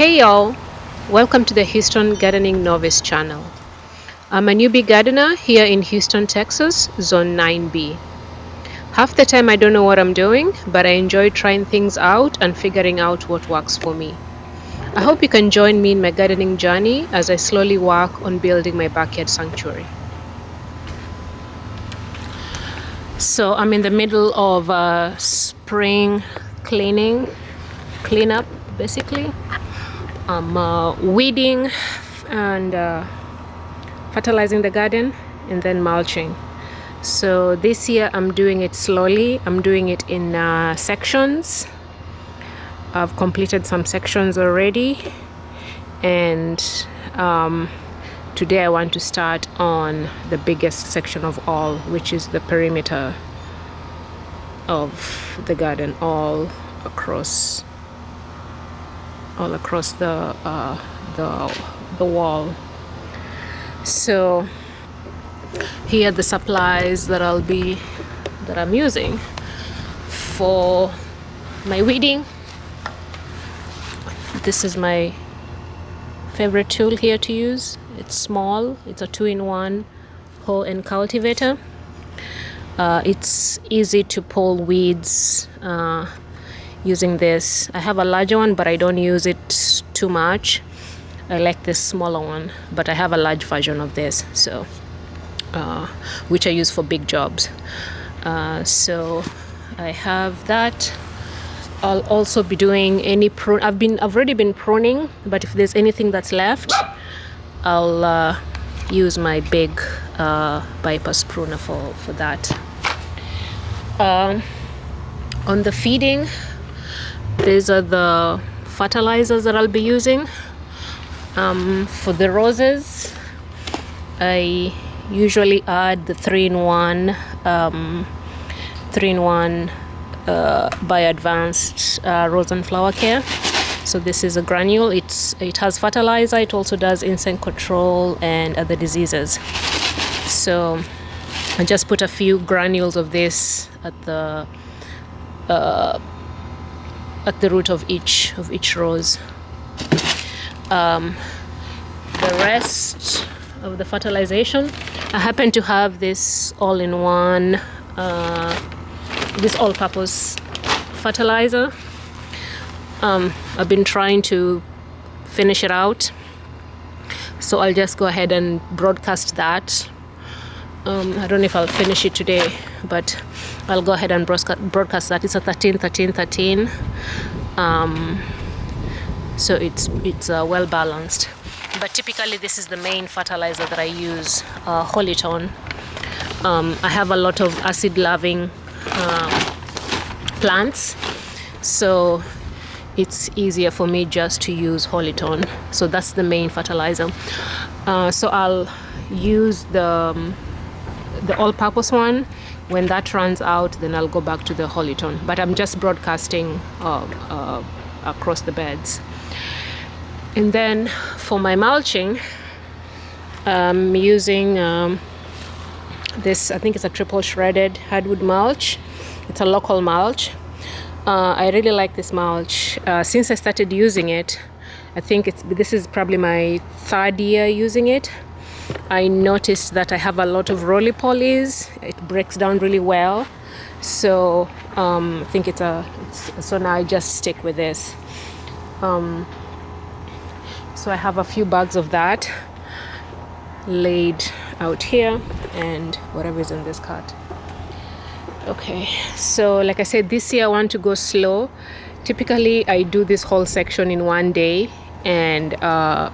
Hey y'all, welcome to the Houston Gardening Novice channel. I'm a newbie gardener here in Houston, Texas, Zone 9B. Half the time I don't know what I'm doing, but I enjoy trying things out and figuring out what works for me. I hope you can join me in my gardening journey as I slowly work on building my backyard sanctuary. So I'm in the middle of spring cleanup basically. I'm weeding and fertilizing the garden and then mulching. So this year I'm doing it slowly. I'm doing it in sections. I've completed some sections already, and today I want to start on the biggest section of all, which is the perimeter of the garden, all across the wall. So here are the supplies that I'm using for my weeding. This is my favorite tool here to use. It's small. It's a 2-in-1 hoe and cultivator. It's easy to pull weeds using this. I have a larger one, but I don't use it too much. I like this smaller one, but I have a large version of this, so which I use for big jobs. So I have that. I'll also be doing any prune. I've already been pruning, but if there's anything that's left, I'll use my big bypass pruner for that. On the feeding, these are the fertilizers that I'll be using. For the roses, I usually add the 3-in-1 by Advanced Rose and Flower Care. So this is a granule. It has fertilizer. It also does insect control and other diseases. So I just put a few granules of this at the root of each rose. The rest of the fertilization, I happen to have this all-in-one, this all-purpose fertilizer. I've been trying to finish it out, so I'll just go ahead and broadcast that. I don't know if I'll finish it today, but I'll go ahead and broadcast that. It's a 13-13-13. So it's well balanced. But typically this is the main fertilizer that I use, Holiton. I have a lot of acid-loving plants, so it's easier for me just to use Holiton. So that's the main fertilizer. So I'll use the all-purpose one. When that runs out, then I'll go back to the Holiton. But I'm just broadcasting across the beds. And then for my mulching, I'm using this, I think it's a triple shredded hardwood mulch. It's a local mulch. I really like this mulch. Since I started using it, I think this is probably my 3rd year using it. I noticed that I have a lot of roly-polies. It breaks down really well. So I think so now I just stick with this. So I have a few bags of that laid out here and whatever is in this cart. Okay, so like I said, this year I want to go slow. Typically I do this whole section in one day, and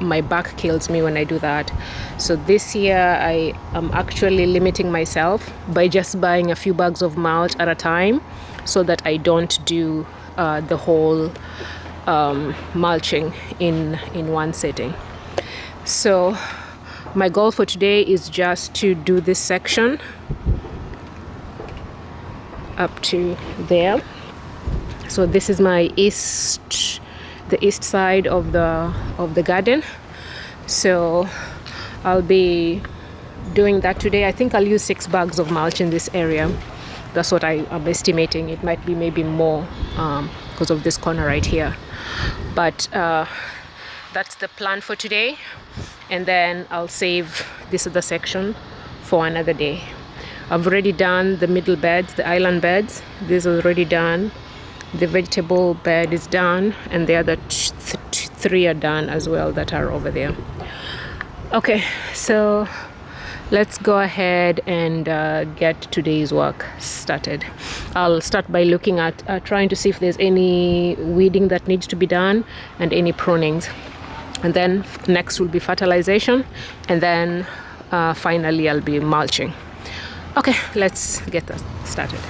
my back kills me when I do that. So this year I am actually limiting myself by just buying a few bags of mulch at a time, so that I don't do the whole mulching in one sitting. So my goal for today is just to do this section up to there. So this is my the east side of the garden. So I'll be doing that today. I think I'll use 6 bags of mulch in this area. That's what I'm estimating. It might be maybe more because of this corner right here. But that's the plan for today, and then I'll save this other section for another day. I've already done the middle beds, the island beds. This is already done. The vegetable bed is done, and the other three are done as well that are over there. Okay, so let's go ahead and get today's work started. I'll start by looking at trying to see if there's any weeding that needs to be done and any prunings. And then next will be fertilization, and then finally I'll be mulching. Okay, let's get that started.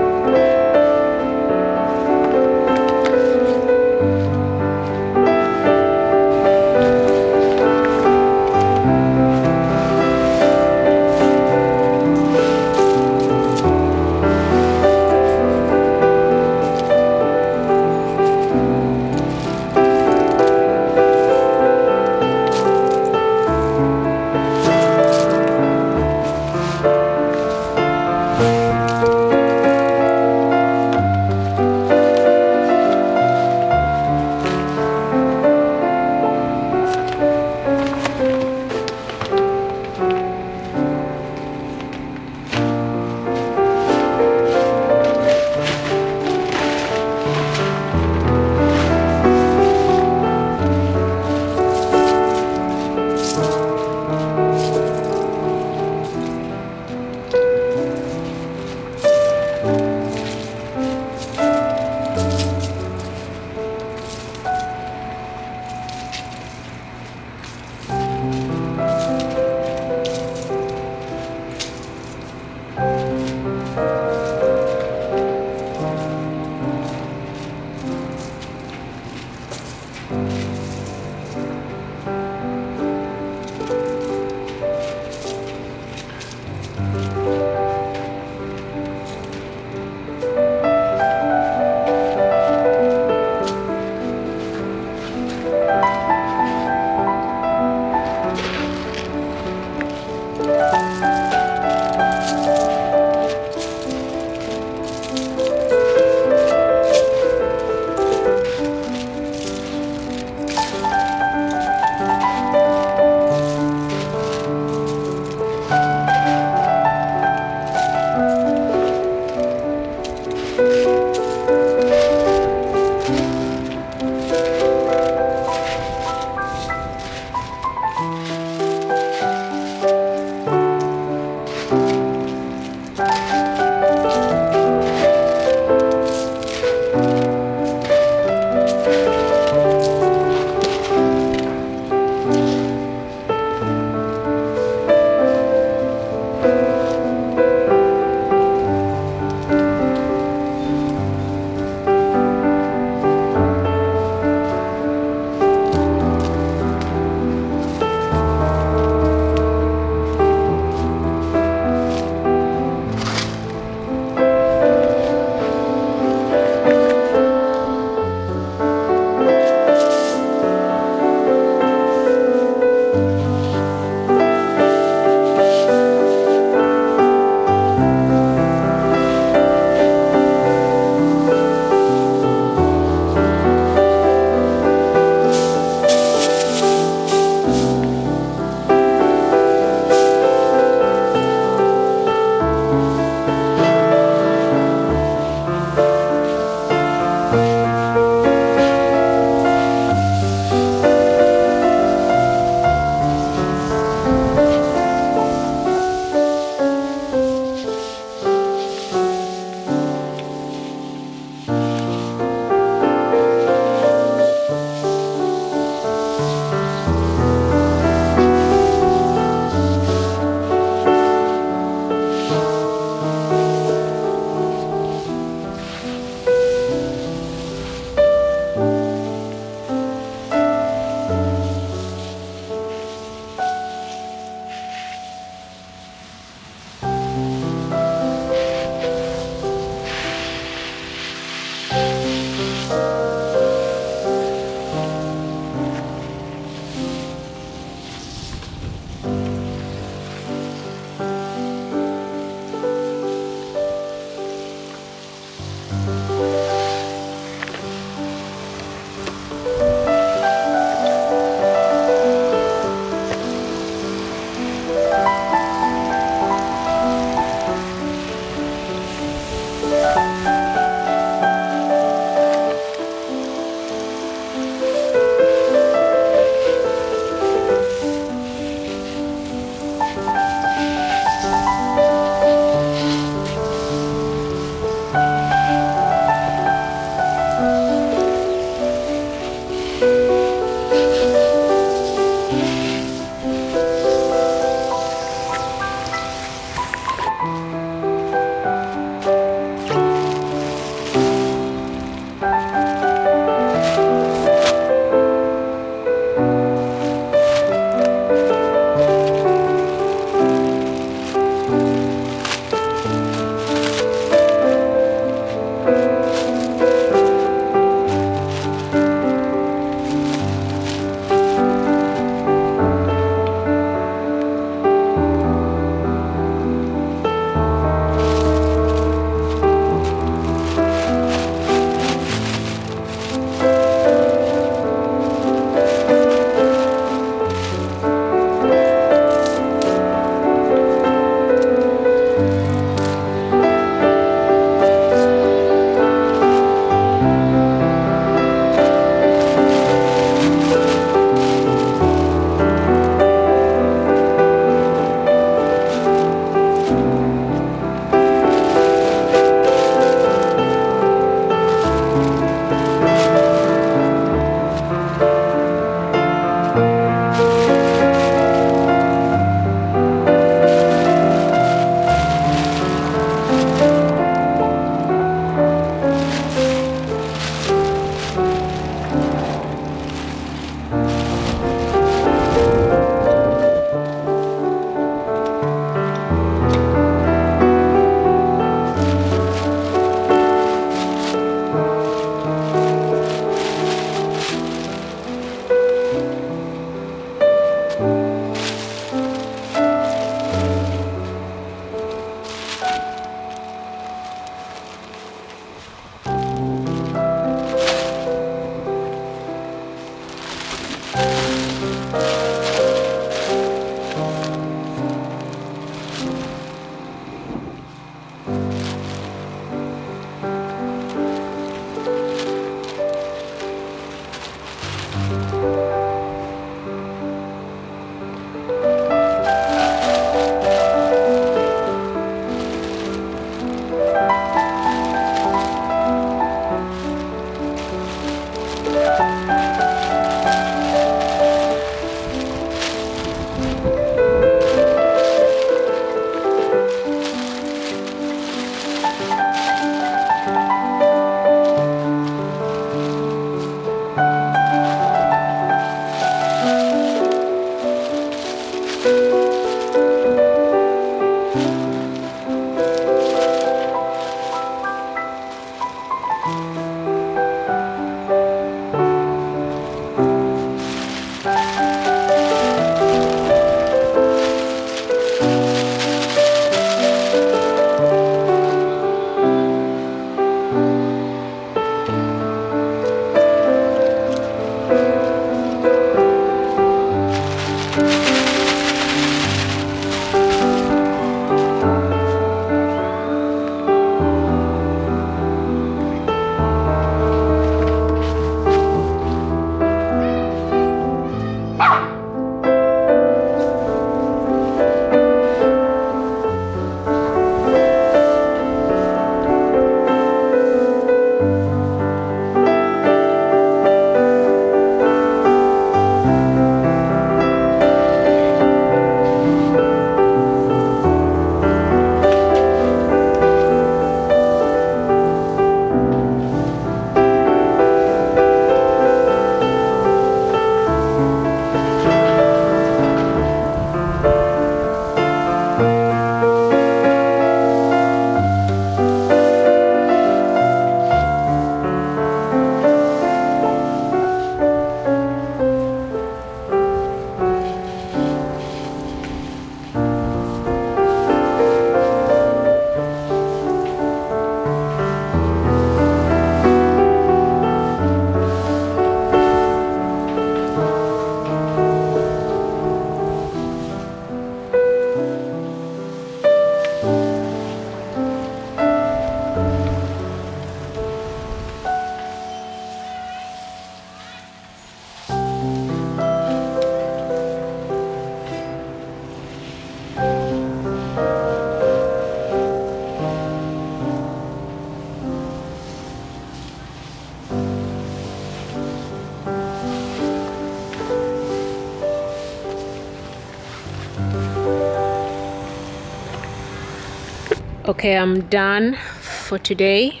Okay, I'm done for today.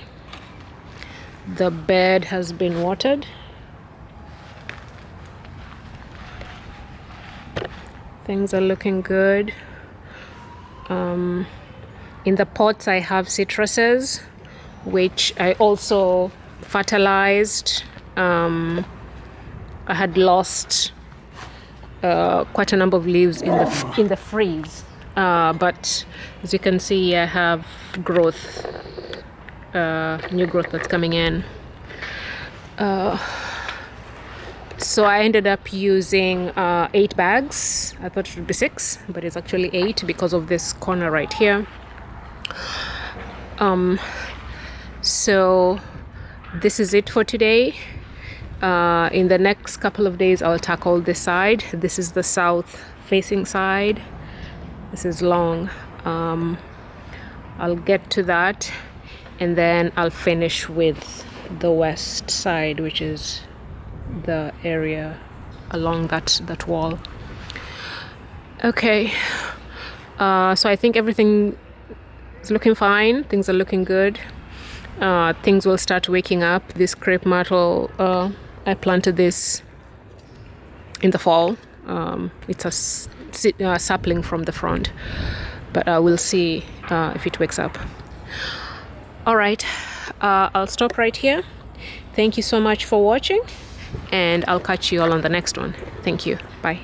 The bed has been watered. Things are looking good. In the pots I have citruses, which I also fertilized. I had lost quite a number of leaves in the freeze, but as you can see, I have growth, new growth that's coming in. So I ended up using 8 bags. I thought it would be 6, but it's actually 8 because of this corner right here. So this is it for today. In the next couple of days, I'll tackle this side. This is the south facing side. This is long. I'll get to that, and then I'll finish with the west side, which is the area along that wall. Okay, so I think everything is looking fine. Things are looking good. Things will start waking up. This crepe myrtle, I planted this in the fall. It's a sapling from the front, but we'll see if it wakes up. All right, I'll stop right here. Thank you so much for watching, and I'll catch you all on the next one. Thank you. Bye.